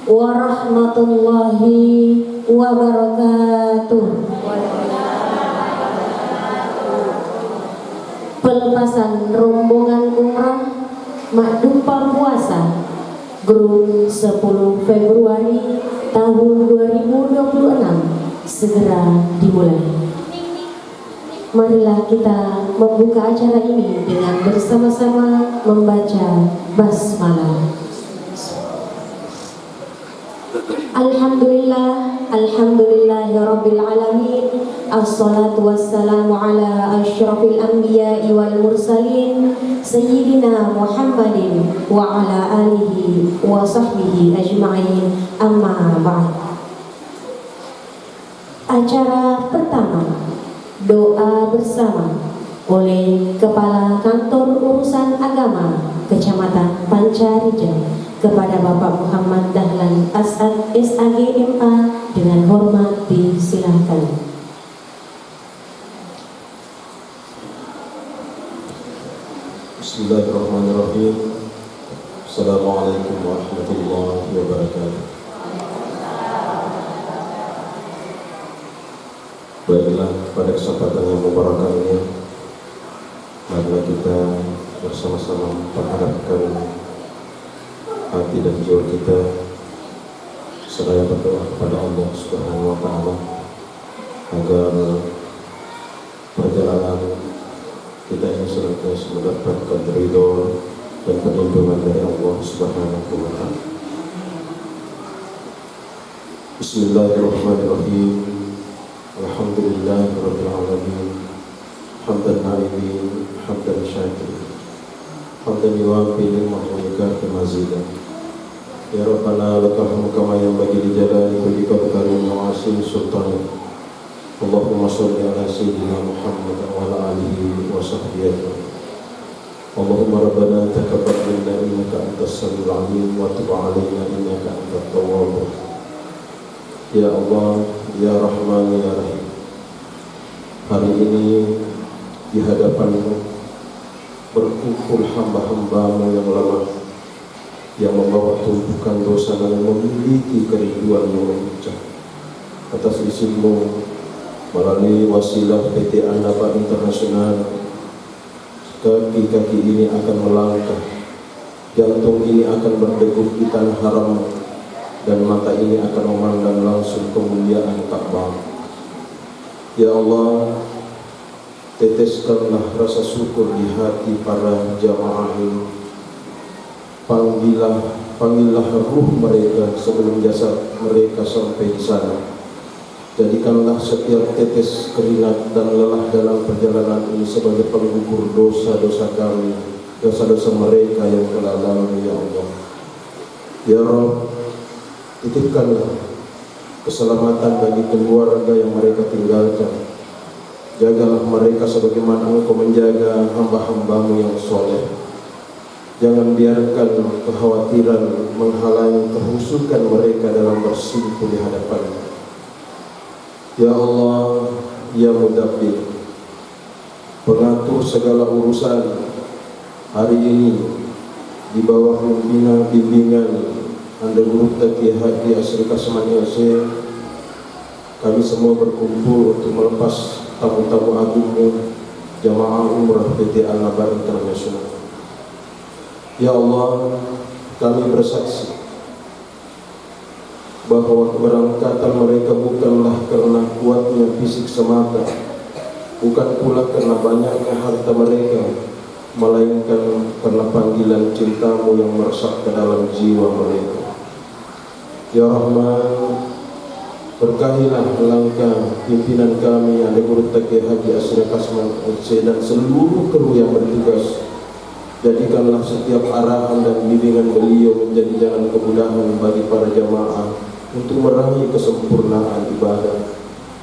warahmatullahi wabarakatuh. Pelepasan rombongan umrah Makdupa Puasa grup 10 Februari tahun 2026 segera dimulai. Marilah kita membuka acara ini dengan bersama-sama membaca basmalah. Alhamdulillah, alhamdulillahirabbil alamin. Assalatu wassalamu ala asyrafil anbiya'i wal mursalin sayyidina Muhammadin wa ala alihi wa sahbihi ajma'in. Amma ba'd. Acara pertama, doa bersama oleh Kepala Kantor Urusan Agama Kecamatan Pancarijaya kepada Bapak Muhammad Dahlan As'ad SAG MA dengan hormat disilakan. Bismillahirrahmanirrahim. Assalamualaikum warahmatullahi wabarakatuh. Baiklah, pada kesempatan yang mubarak ini, marilah kita bersama-sama menghadapkan hati dan jiwa kita seraya berdoa kepada Allah Subhanahu wa Ta'ala agar perjalanan kita ini senantiasa mendapatkan ridho dan perlindungan dari Allah Subhanahu wa Ta'ala. Bismillahirrahmanirrahim. Alhamdulillahirabbil alamin. Hamdan na'imin, hamdan syakirin, hamdan yuwafi ni'mahu wa yukafi mazidah. Ya Rabbana lakal hamdu kama yanbaghi li jalali wajhika wa karimi ma'asi sultanik. Allahumma shalli ala sayyidina Muhammad wa ala alihi wa sahbihi ajma'in. Allahumma rabbana taqabbal minna innaka antas samiul alim wa tub 'alaina innaka antat tawwabur rahim. Ya Allah, ya Rahman, ya Rahim. Hari ini di hadapan-Mu berkumpul hamba-hamba-Mu yang lemah, yang membawa tumpukan dosa dan memiliki kerinduan yang memuncak. Atas izin-Mu, melalui wasilah PT Annaba Internasional, kaki-kaki ini akan melangkah, jantung ini akan berdegup di tanah haram, dan mata ini akan memandang langsung kemuliaan Ka'bah. Ya Allah, teteskanlah rasa syukur di hati para jamaah ini. Panggillah ruh mereka sebelum jasad mereka sampai di sana. Jadikanlah setiap tetes keringat dan lelah dalam perjalanan ini sebagai penggugur dosa-dosa kami, dosa-dosa mereka yang telah lalu, ya Allah. Ya Rabb, titipkanlah keselamatan bagi keluarga yang mereka tinggalkan. Jagalah mereka sebagaimana Engkau menjaga hamba-hamba-Mu yang soleh. Jangan biarkan kekhawatiran menghalangi kehusukan mereka dalam bersimpuh di hadapan-Mu. Ya Allah, ya Mudabbir, pengatur segala urusan, hari ini di bawah bimbingan Anda Guru Taqi Haji Asri Kasmani Aceh, kami semua berkumpul untuk melepas tamu-tamu agungmu jamaah umrah PT Annaba Internasional. Ya Allah, kami bersaksi bahwa keberangkatan mereka bukanlah karena kuatnya fisik semata, bukan pula karena banyaknya harta mereka, melainkan karena panggilan cinta-Mu yang meresap ke dalam jiwa mereka. Ya Rahman, berkahilah langkah pimpinan kami Anda Guru Taqi Haji Asri Kasmani Aceh dan seluruh kru yang bertugas. Jadikanlah setiap arahan dan bimbingan beliau menjadi jalan kemudahan bagi para jamaah untuk meraih kesempurnaan ibadah.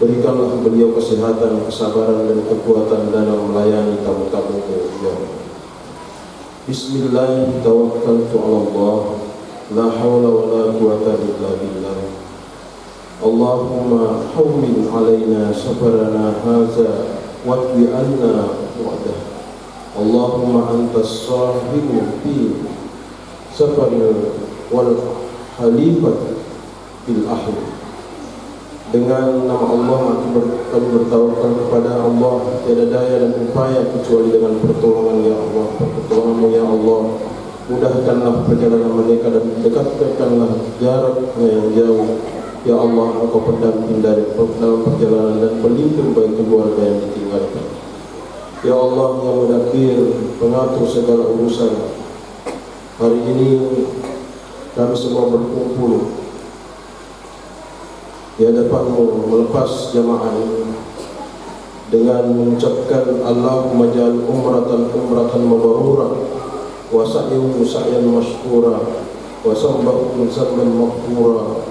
Berikanlah beliau kesehatan, kesabaran dan kekuatan dalam melayani tamu-tamu-Mu, ya Allah. Bismillah, tawakkaltu 'ala Allah, la haula wa la quwata illa billah. Allahumma hawwin 'alaina safarana hadza watwi 'anna wa'dah. Allahumma antas sahibu fi safarina wal Khalifat bil ahli. Dengan nama Allah kami bertawakal kepada Allah, tiada daya dan upaya kecuali dengan pertolongan ya Allah, pertolonganmu ya Allah. Mudahkanlah perjalanan mereka dan dekatkanlah jaraknya yang jauh. Ya Allah, Engkau pendamping dari dalam perjalanan dan pelindung bagi keluarga yang ditinggalkan. Ya Allah yang mudabbir, pengatur segala urusan. Hari ini kami semua berkumpul di hadapan-Mu melepas jamaah ini dengan mengucapkan Allahumma ja'al umratan mabrurah wa sa'yuhum sa'yan mashkura wa sambahum sabban maghfura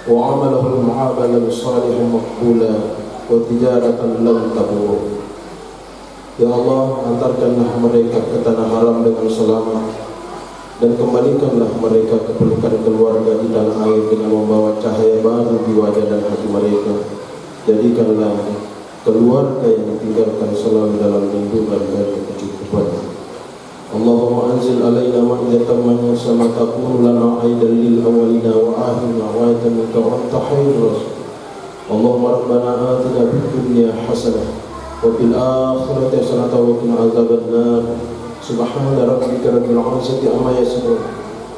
wa amalahum amalan salihan maqbula wa tijaratan lam tabur. Ya Allah, antarkanlah mereka ke tanah haram dengan selamat dan kembalikanlah mereka ke pelukan keluarga di tanah air dengan membawa cahaya baru di wajah dan hati mereka. Jadikanlah keluarga yang ditinggalkan selalu dalam lindungan dan kecukupan. Allahumma anzil alaina ma'idatan man sama takunu lana aidan lil awalina wa akhirina wa ayatan minka wa anta khairur rasul. Allahumma rabbana atina fid dunya hasanah wa fil akhirati hasanah wa qina adzabannar. Subhana rabbika rabbil izzati amma yasifun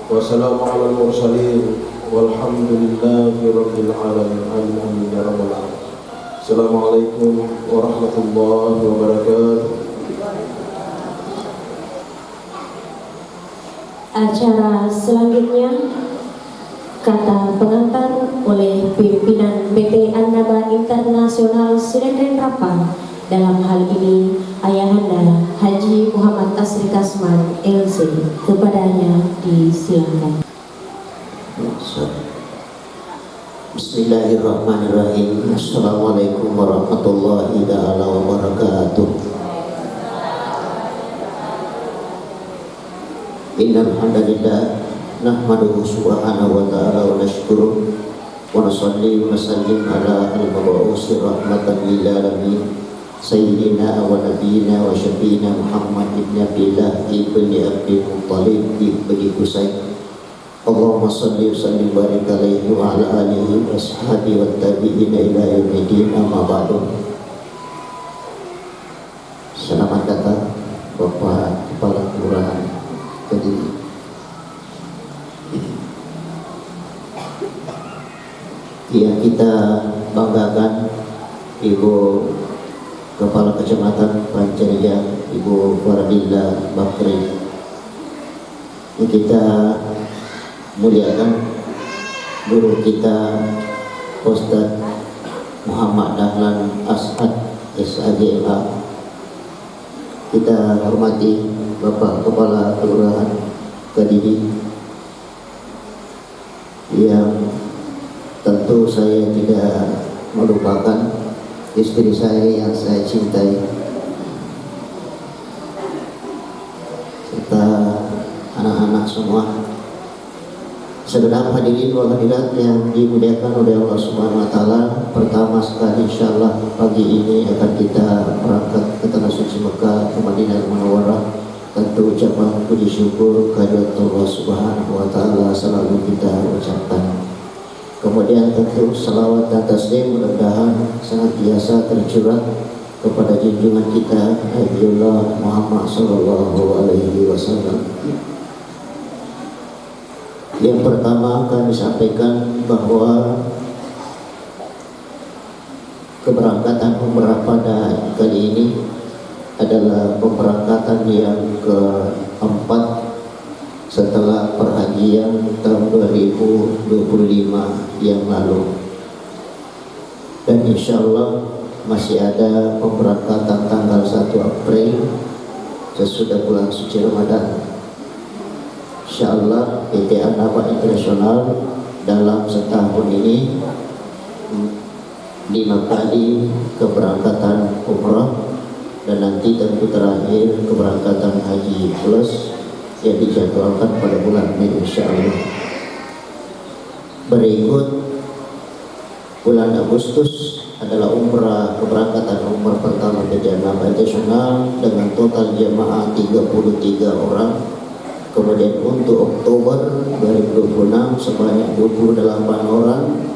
wa salamun alal mursalin walhamdulillahi rabbil alamin. Amin ya rabbal alamin. Assalamualaikum warahmatullahi wabarakatuh. Acara selanjutnya kata pengantar oleh pimpinan PT Annaba Internasional Sdn Rapa. Dalam hal ini Ayahanda Haji Muhammad Tasri Kasman LC. Kepadanya disilakan. Bismillahirrahmanirrahim. Assalamualaikum warahmatullahi wabarakatuh. Innal hamdalillah nahmaduhu subhanahu wa ta'ala wa nashkuruh wa nusalli wa nusallim ala al-mab'uusi rahmatan lil alamin sayyidina wa nabiyyina wa syafiina Muhammad ibn Abdillah ibni Abdul Muttalib ibni Husain. Allahumma salli wa sallim barik alaihi wa ala alihi wa sahbihi wa tabi'ina ila yaumiddin, amma ba'du. Selamat datang Bapak Kepala Kelurahan Kediri. Yang kita banggakan Ibu Kepala Kecamatan Pancaria, Ibu Faradillah Bakri. Yang kita muliakan guru kita Ustaz Muhammad Dahlan As'ad SAGMA. Kita hormati Bapak Kepala Kelurahan Kediri yang tentu saya tidak melupakan istri saya yang saya cintai, serta anak-anak semua. Segenap hadirin wa hadirat yang dimuliakan oleh Allah Subhanahu wa taala, pertama sekali insyaallah pagi ini akan kita berangkat ke tanah suci Mekah, ke Madinah Munawwarah. Tentu ucapan puji syukur kehadirat Allah Subhanahu wa taala selalu kita ucapkan. Kemudian tentu salawat dan taslim mudah-mudahan senantiasa tercurah kepada junjungan kita Nabiullah Muhammad sallallahu alaihi wasallam. Yang pertama kami sampaikan bahwa keberangkatan umrah pada kali ini adalah pemberangkatan yang keempat setelah perhajian tahun 2025 yang lalu, dan insya Allah masih ada pemberangkatan tanggal 1 April sesudah bulan suci Ramadan. Insya Allah PT Annaba Internasional dalam setahun ini 5 kali keberangkatan umrah, dan nanti tentu terakhir keberangkatan haji plus yang dijadwalkan pada bulan Mei insya Allah. Berikut bulan Agustus adalah keberangkatan umrah pertama PT Annaba Internasional dengan total jemaah 33 orang, Kemudian untuk Oktober 2026 sebanyak 28 orang.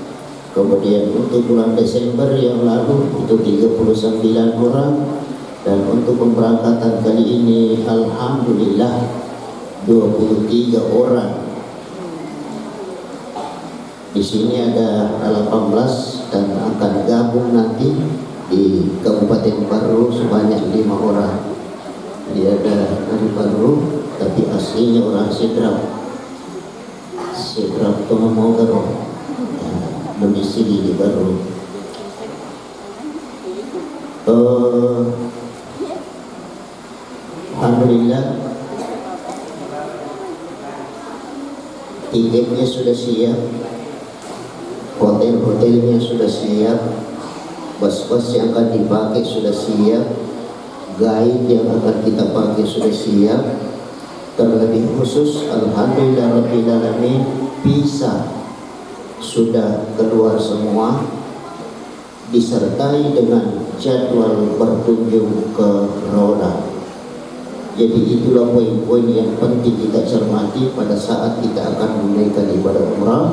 Kemudian untuk bulan Desember yang lalu itu 39 orang. Dan untuk pemberangkatan kali ini alhamdulillah 23 orang. Di sini ada 18 dan akan gabung nanti di Kabupaten Baru sebanyak 5 orang. Dia ada dari Baru tapi aslinya orang Sidrap. Sidrap itu mau Garo, domisili di Baru. Alhamdulillah tiketnya sudah siap, hotel-hotelnya sudah siap, bus-bus yang akan dipakai sudah siap, guide yang akan kita pakai sudah siap. Terlebih khusus alhamdulillah rabbil alamin visa sudah keluar semua disertai dengan jadwal berkunjung ke Roda. Jadi itulah poin-poin yang penting kita cermati pada saat kita akan menunaikan ibadah umrah.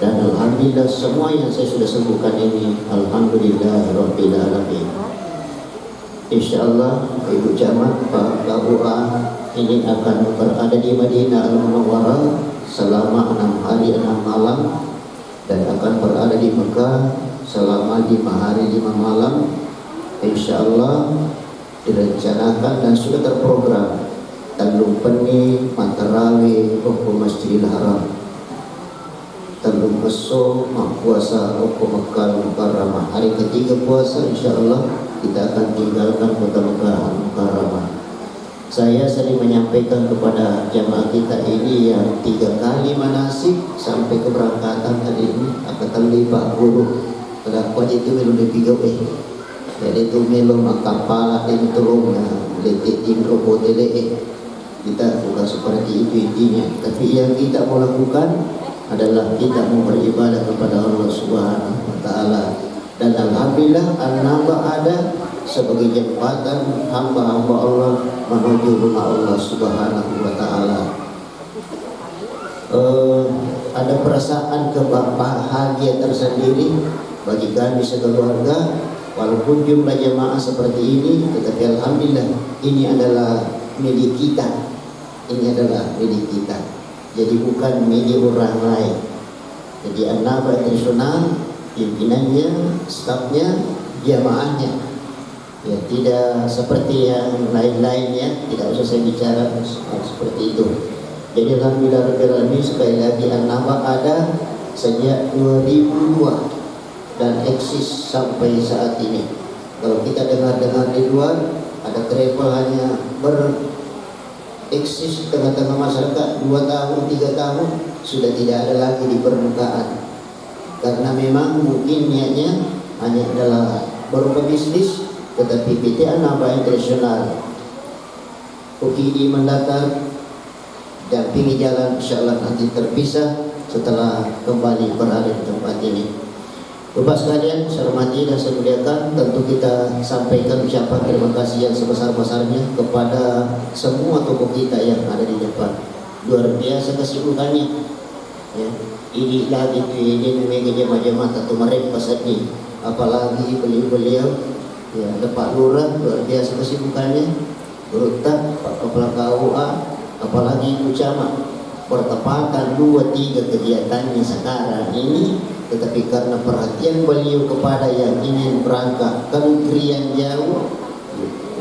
Dan alhamdulillah semua yang saya sudah sebutkan ini alhamdulillah rabbil alamin. Insyaallah Ibu Camat, Pak KUA ini akan berada di Madinah Al-Munawwarah selama 6 hari 6 malam dan akan berada di Mekah selama 5 hari 5 malam. Insyaallah direncanakan dan sudah terprogram Tanjung Peni, Mantarawi, Roko Masjidil Haram, Tanjung Peso, Puasa, Roko Mekah Mukarramah. Hari ketiga puasa insyaallah kita akan tinggalkan kota Mekah Mukarramah. Saya sering menyampaikan kepada jamaah kita ini yang 3 kali manasik sampai keberangkatan tadi ini akan terlibat guru. Kenapa itu belum dipiga jadi itu melo makapala dan tolongnya letik timro botele. Kita bukan seperti itu intinya, tapi yang kita mau lakukan adalah kita mau beribadah kepada Allah Subhanahu wa taala. Dan alhamdulillah an-naba ada sebagai jembatan hamba-hamba Allah menuju rumah Allah Subhanahu wa taala. Ada perasaan kebahagiaan tersendiri bagi kami sekeluarga. Walaupun jumlah jamaah seperti ini, tetapi alhamdulillah ini adalah milik kita. Ini adalah milik kita. Jadi bukan milik orang lain. Jadi an-naba internasional, pimpinannya, stafnya, jamaahnya. Ya, tidak seperti yang lain-lainnya, tidak usah saya bicara seperti itu. Jadi alhamdulillah rabbil alamin, sekali lagi an-naba ada sejak 2002 dan eksis sampai saat ini. Kalau kita dengar-dengar di luar ada travel hanya bereksis tengah-tengah masyarakat 2 tahun 3 tahun sudah tidak ada lagi di permukaan, karena memang mungkin niatnya hanya adalah berupa bisnis. Tetapi PT an-naba internasional UKI mendatar dan pinggir jalan insyaallah nanti terpisah setelah kembali berada di tempat ini. Bapak sekalian, saya hormati dan saya muliakan, tentu kita sampaikan ucapan terima kasih yang sebesar-besarnya kepada semua tokoh kita yang ada di depan. Luar biasa kesibukannya. Ya, ini lagi itu ini memang jemaah-jemaah atau mereka pasatnya. Apalagi beliau-beliau, ya, Pak Lurah luar biasa kesibukannya. Berutak Pak Kepala KUA, apalagi Ibu Camat. Bertepatan 2-3 kegiatannya sekarang ini. Tetapi karena perhatian beliau kepada yang ingin berangkat ke negeri yang jauh,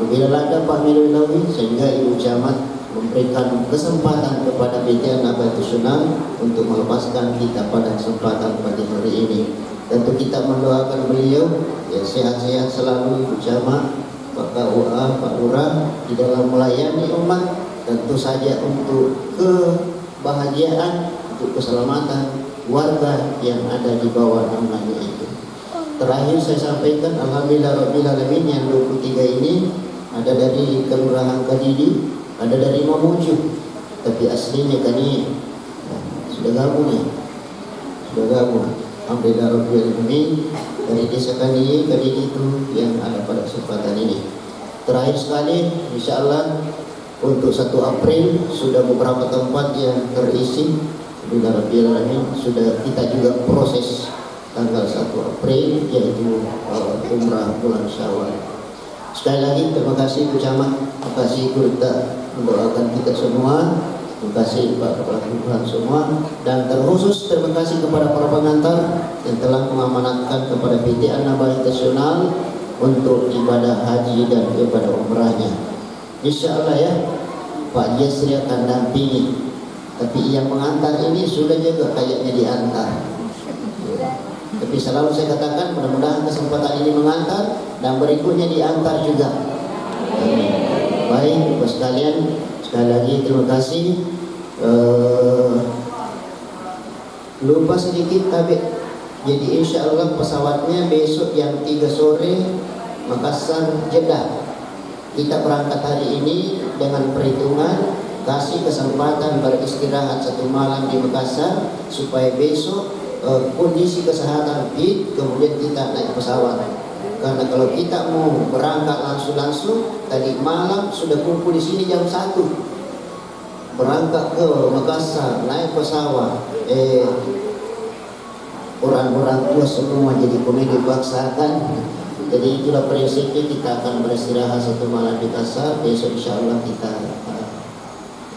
bila ada Pak Milunawi, sehingga Ibu Camat memberikan kesempatan kepada PT an-naba internasional untuk melepaskan kita pada kesempatan pagi hari ini. Tentu kita mendoakan beliau ya sehat-sehat selalu, Ibu Camat, Pak KUA, Pak Lurah di dalam melayani umat, tentu saja untuk kebahagiaan, untuk keselamatan warga yang ada di bawah namanya itu. Terakhir saya sampaikan alhamdulillah rabbil alamin yang 23 ini ada dari Kelurahan Kadidi, ada dari Mamuju, tapi aslinya Kani sudah gabung ya, sudah gabung. Alhamdulillah rabbil alamin dari desa Kani itu yang ada pada kesempatan ini. Terakhir sekali insyaallah untuk 1 April sudah beberapa tempat yang terisi. Alhamdulillah Rabbil Alamin, sudah kita juga proses tanggal 1 April yaitu umrah bulan Syawal. Sekali lagi terima kasih Bu Camat, terima kasih Bu Rita mendoakan kita semua, terima kasih Pak Kepala Kelurahan semua, dan terkhusus terima kasih kepada para pengantar yang telah mengamanatkan kepada PT An-Naba Internasional untuk ibadah haji dan ibadah umrahnya. Insya Allah ya, Pak Yesri akan dampingi. Tapi yang mengantar ini sudah juga kayaknya diantar. Tapi selalu saya katakan mudah-mudahan kesempatan ini mengantar dan berikutnya diantar juga. Baik Bapak sekalian, sekali lagi terima kasih. Lupa sedikit tapi jadi insya Allah pesawatnya besok jam 3 sore Makassar Jeddah. Kita berangkat hari ini dengan perhitungan kasih kesempatan beristirahat 1 malam di Makassar supaya besok kondisi kesehatan fit, kemudian kita naik pesawat. Karena kalau kita mau berangkat langsung tadi malam sudah kumpul di sini jam 1, berangkat ke Makassar naik pesawat, orang-orang tua semua jadi komedi paksakan. Jadi itulah prinsipnya, kita akan beristirahat 1 malam di Makassar. Besok insya Allah kita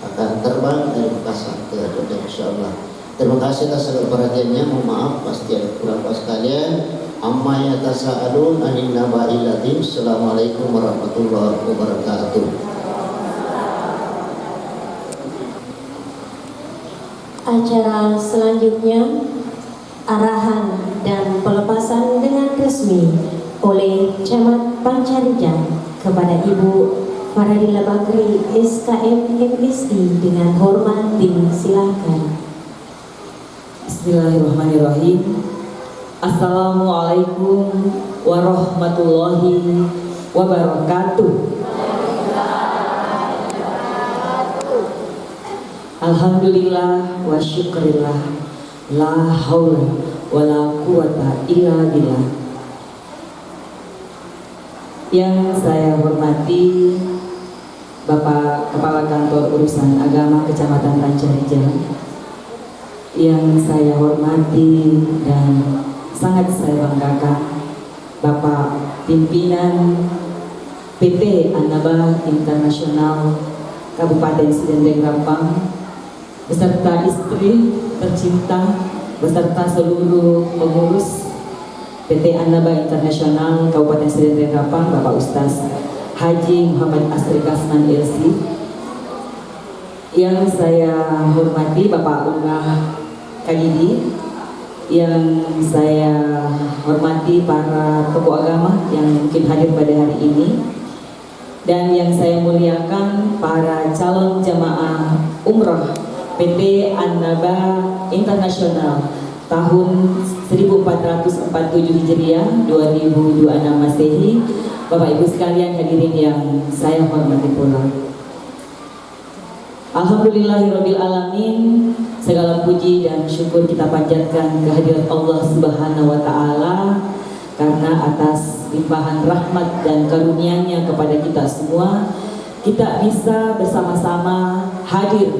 akan terbang dari Makassar ke Jeddah insya Allah. Terima kasih atas segala perhatiannya. Mohon maaf pasti ada kurang pas sekalian. Amma yatasaalun anin naba'il ladzim. Assalamualaikum warahmatullahi wabarakatuh. Acara selanjutnya arahan dan pelepasan dengan resmi oleh Camat Pancarijang kepada Ibu Faradila Bakri SKM MSI dengan hormat disilakan. Bismillahirrahmanirrahim. Assalamualaikum warahmatullahi wabarakatuh. Alhamdulillah wa syukrillah, la haula wa la quwata illa billah. Yang saya hormati Bapak Kepala Kantor Urusan Agama Kecamatan Pancarijang, yang saya hormati dan sangat saya banggakan Bapak Pimpinan PT An-Naba Internasional Kabupaten Sidendeng Rampang beserta istri tercinta beserta seluruh pengurus PT An-Naba Internasional Kabupaten Sidendeng Rampang, Bapak Ustaz Haji Muhammad Asri Kasman LC. Yang saya hormati Bapak Ungah Kadidi, yang saya hormati para tokoh agama yang mungkin hadir pada hari ini, dan yang saya muliakan para calon jamaah umrah PT An-Naba Internasional tahun 1447 Hijriah 2026 Masehi. Bapak Ibu sekalian hadirin yang saya hormati pula. Alhamdulillahirabbil alamin, segala puji dan syukur kita panjatkan kehadirat Allah Subhanahu wa taala karena atas limpahan rahmat dan karunia-Nya kepada kita semua, kita bisa bersama-sama hadir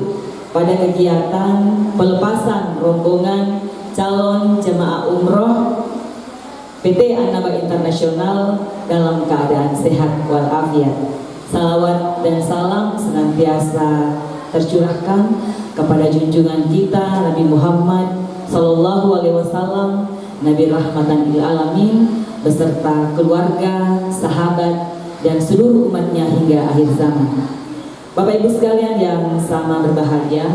pada kegiatan pelepasan rombongan calon jemaah umroh PT An-Naba Internasional dalam keadaan sehat walafiat. Salawat dan salam senantiasa tercurahkan kepada junjungan kita Nabi Muhammad Sallallahu Alaihi Wasallam, Nabi Rahmatan lil Alamin, beserta keluarga, sahabat, dan seluruh umatnya hingga akhir zaman. Bapak Ibu sekalian yang sama berbahagia,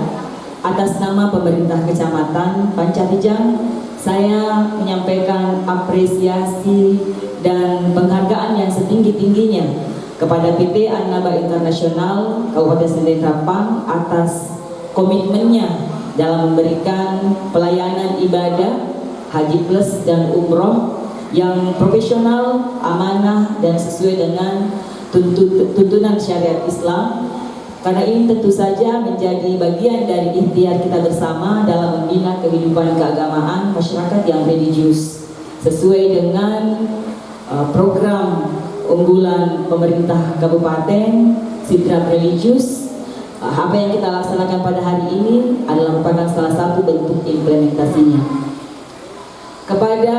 atas nama pemerintah Kecamatan Pancarijang, saya menyampaikan apresiasi dan penghargaan yang setinggi-tingginya kepada PT An-Naba Internasional Kabupaten Sidendeng Rampang atas komitmennya dalam memberikan pelayanan ibadah haji plus dan umroh yang profesional, amanah, dan sesuai dengan tuntunan syariat Islam. Karena ini tentu saja menjadi bagian dari ikhtiar kita bersama dalam membina kehidupan keagamaan masyarakat yang religius sesuai dengan program unggulan pemerintah kabupaten, sidrap religius. Apa yang kita laksanakan pada hari ini adalah merupakan salah satu bentuk implementasinya. Kepada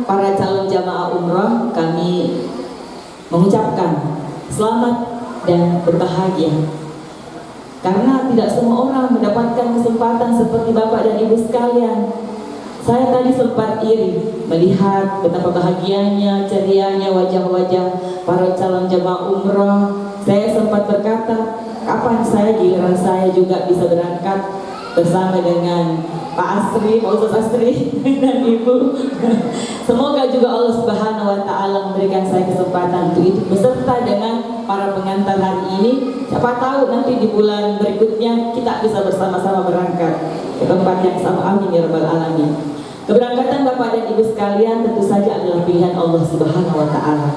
para calon jamaah umroh, kami mengucapkan selamat dan berbahagia, karena tidak semua orang mendapatkan kesempatan seperti Bapak dan Ibu sekalian. Saya tadi sempat iri melihat betapa bahagianya, cerianya wajah-wajah para calon jamaah umroh. Saya sempat berkata, kapan giliran saya juga bisa berangkat bersama dengan Pak Asri, Pak Ustaz Asri dan Ibu. Semoga juga Allah Subhanahu wa Ta'ala memberikan saya kesempatan untuk itu, beserta dengan para pengantar hari ini. Siapa tahu nanti di bulan berikutnya kita bisa bersama-sama berangkat ke tempat yang sama. Amin ya rabbal alamin. Keberangkatan Bapak dan Ibu sekalian tentu saja adalah pilihan Allah Subhanahu wa Ta'ala,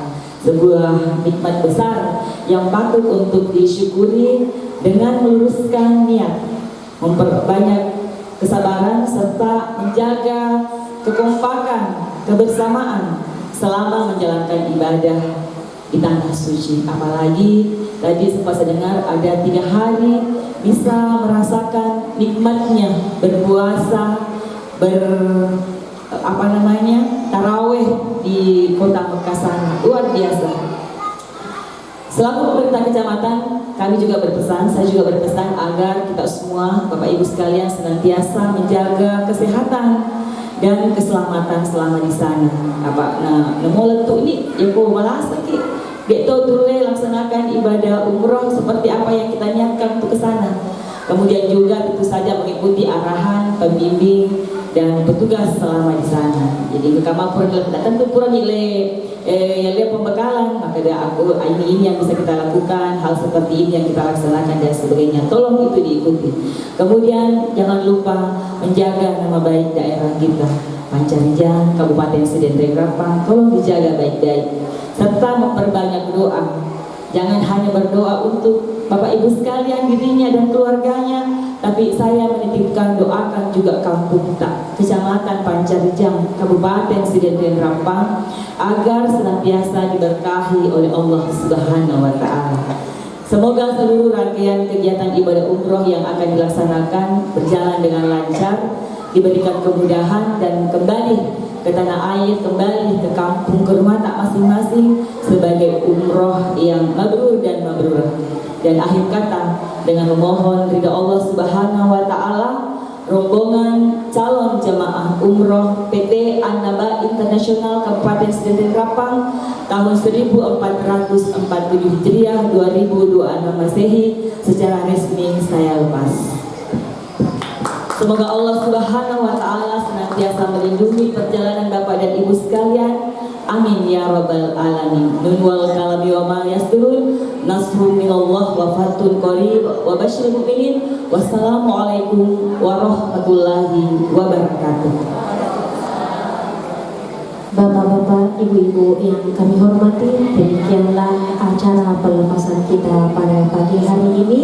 sebuah nikmat besar yang patut untuk disyukuri dengan meluruskan niat, memperbanyak kesabaran serta menjaga kekompakan, kebersamaan selama menjalankan ibadah di tanah suci. Apalagi tadi sempat saya dengar ada 3 hari bisa merasakan nikmatnya berpuasa, taraweh di kota Mekah sana. Luar biasa. Selaku pemerintah kecamatan, kami juga berpesan, saya juga berpesan agar kita semua, Bapak Ibu sekalian, senantiasa menjaga kesehatan dan keselamatan selama di sana. Namo letuk ini, ya kau malas lagi. Betul tule laksanakan ibadah umroh seperti apa yang kita niatkan untuk ke sana. Kemudian juga tentu saja mengikuti arahan pembimbing dan petugas selama di sana. Jadi kama pun tentu pura nilai yang pembekalan, maka ini yang bisa kita lakukan, hal seperti ini yang kita laksanakan dan sebagainya. Tolong itu diikuti. Kemudian jangan lupa menjaga nama baik daerah kita, Pancarijang, Kabupaten Sidendreng Rapang. Tolong dijaga baik-baik, serta memperbanyak doa. Jangan hanya berdoa untuk Bapak Ibu sekalian, dirinya dan keluarganya, tapi saya menitipkan doakan juga kampung tak, Kecamatan Pancarijang, Kabupaten Sidendreng Rapang, agar senantiasa diberkahi oleh Allah Subhanahu wa Ta'ala. Semoga seluruh rangkaian kegiatan ibadah umroh yang akan dilaksanakan berjalan dengan lancar, diberikan kemudahan dan kembali ke tanah air, kembali ke kampung, ke rumah tak masing-masing sebagai umroh yang mabrur dan mabrurah. Dan akhir kata, dengan memohon ridha Allah Subhanahu wa Ta'ala, rombongan calon jamaah umroh PT An-Naba Internasional Kabupaten Sidendreng Rapang tahun 1447 Hijriah 2026 Masehi secara resmi saya lepas. Semoga Allah Subhanahu wa Ta'ala senantiasa melindungi perjalanan Bapak dan Ibu sekalian. Amin ya rabbal alamin. Nun wal kalami wa ma yasturun. Nasrun minallah wa fatun qarib wa basyiril mu'minin. Wassalamualaikum warahmatullahi wabarakatuh. Bapak-bapak, ibu-ibu yang kami hormati, demikianlah acara pelepasan kita pada pagi hari ini.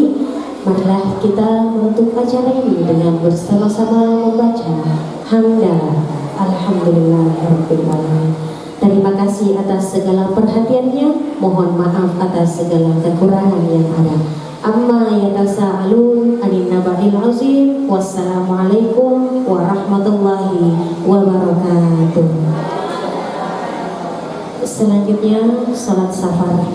Marilah kita menutup acara ini dengan bersama-sama membaca hamdalah alhamdulillahirabbil alamin. Terima kasih atas segala perhatiannya. Mohon maaf atas segala kekurangan yang ada. Amma yatasaalun anin naba'il azim. Wassalamualaikum warahmatullahi wabarakatuh. Selanjutnya salat safar.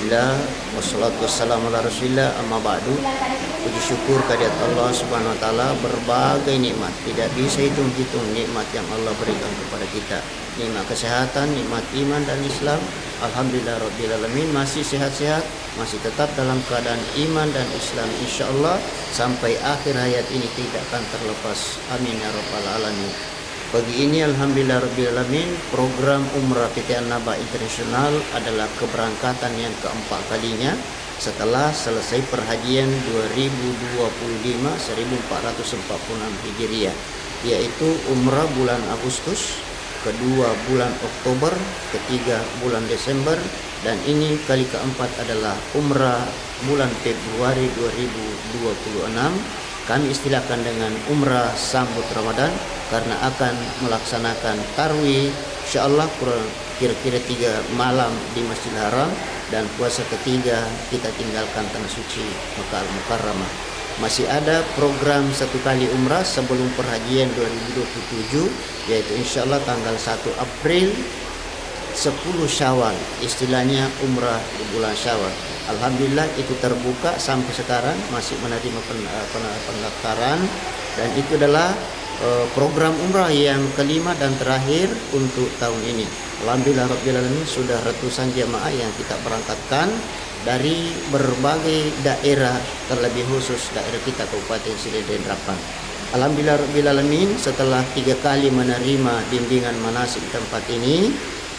Alhamdulillah wassalatu wassalamu ala Rasulillah, amma ba'du. Puji syukur kehadirat Allah Subhanahu wa taala, berbagai nikmat tidak bisa hitung-hitung nikmat yang Allah berikan kepada kita. Nikmat kesehatan, nikmat iman dan Islam. Alhamdulillah rabbil alamin, masih sehat-sehat, masih tetap dalam keadaan iman dan Islam insyaallah sampai akhir hayat ini tidak akan terlepas. Amin ya rabbal alamin. Pagi ini alhamdulillah rabbil alamin, program Umrah PT An-Naba Internasional adalah keberangkatan yang keempat kalinya setelah selesai perhajian 2025 1446 Hijriah, yaitu Umrah bulan Agustus, kedua bulan Oktober, ketiga bulan Desember, dan ini kali keempat adalah Umrah bulan Februari 2026. Kami istilahkan dengan Umrah sambut Ramadan karena akan melaksanakan tarwih insyaallah kira-kira 3 malam di Masjidil Haram, dan puasa ketiga kita tinggalkan tanah suci Makkah Al-Mukarramah. Masih ada program satu kali umrah sebelum perhajian 2027, yaitu insyaallah tanggal 1 April 10 Syawal, istilahnya umrah di bulan Syawal. Alhamdulillah itu terbuka sampai sekarang, masih menerima pendaftaran, dan itu adalah program umrah yang kelima dan terakhir untuk tahun ini. Alhamdulillah rabbil alamin, sudah ratusan jemaah yang kita berangkatkan dari berbagai daerah, terlebih khusus daerah kita Kabupaten Sili dan Rapang. Alhamdulillah rabbil alamin, setelah 3 kali menerima bimbingan manasik di tempat ini,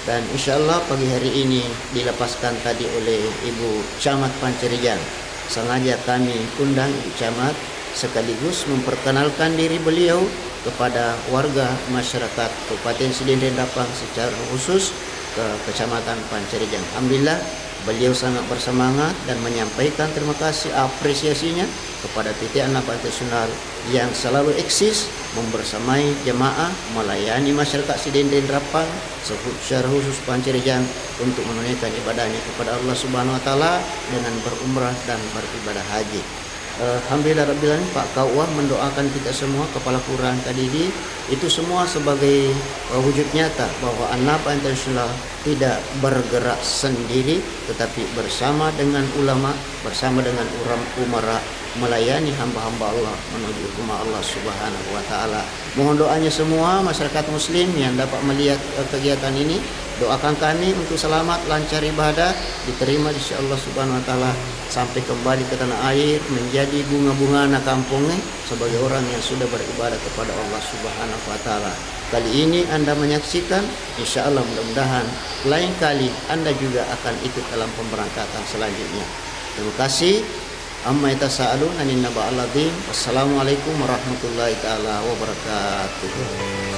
dan insyaallah pagi hari ini dilepaskan tadi oleh Ibu Camat Pancerijan. Sengaja kami undang Ibu Camat sekaligus memperkenalkan diri beliau kepada warga masyarakat Kabupaten Sili dan Rapang secara khusus ke Kecamatan Pancerijan. Alhamdulillah beliau sangat bersemangat dan menyampaikan terima kasih apresiasinya kepada PT An-Naba Internasional yang selalu eksis membersamai jemaah, melayani masyarakat Sili dan Rapang secara khusus Pancerijan untuk menunaikan ibadahnya kepada Allah Subhanahu wa taala dengan berumrah dan beribadah haji. Alhamdulillah rabbil alamin, Pak Kauwah mendoakan kita semua, kepala kelurahan Kadidi, itu semua sebagai wujud nyata bahwa An-Naba Internasional tidak bergerak sendiri tetapi bersama dengan ulama, bersama dengan umara melayani hamba-hamba Allah menuju rumah Allah Subhanahu wa taala. Mohon doanya semua masyarakat muslim yang dapat melihat kegiatan ini. Doakan kami untuk selamat, lancar ibadah, diterima di sisi Allah Subhanahu wa taala, sampai kembali ke tanah air menjadi bunga-bunga anak kampungnya sebagai orang yang sudah beribadah kepada Allah Subhanahu wa taala. Kali ini Anda menyaksikan, insya Allah mudah-mudahan lain kali Anda juga akan ikut dalam pemberangkatan selanjutnya. Terima kasih. Amma yatasaalun anin naba'al adzim. Wassalamualaikum warahmatullahi taala wabarakatuh.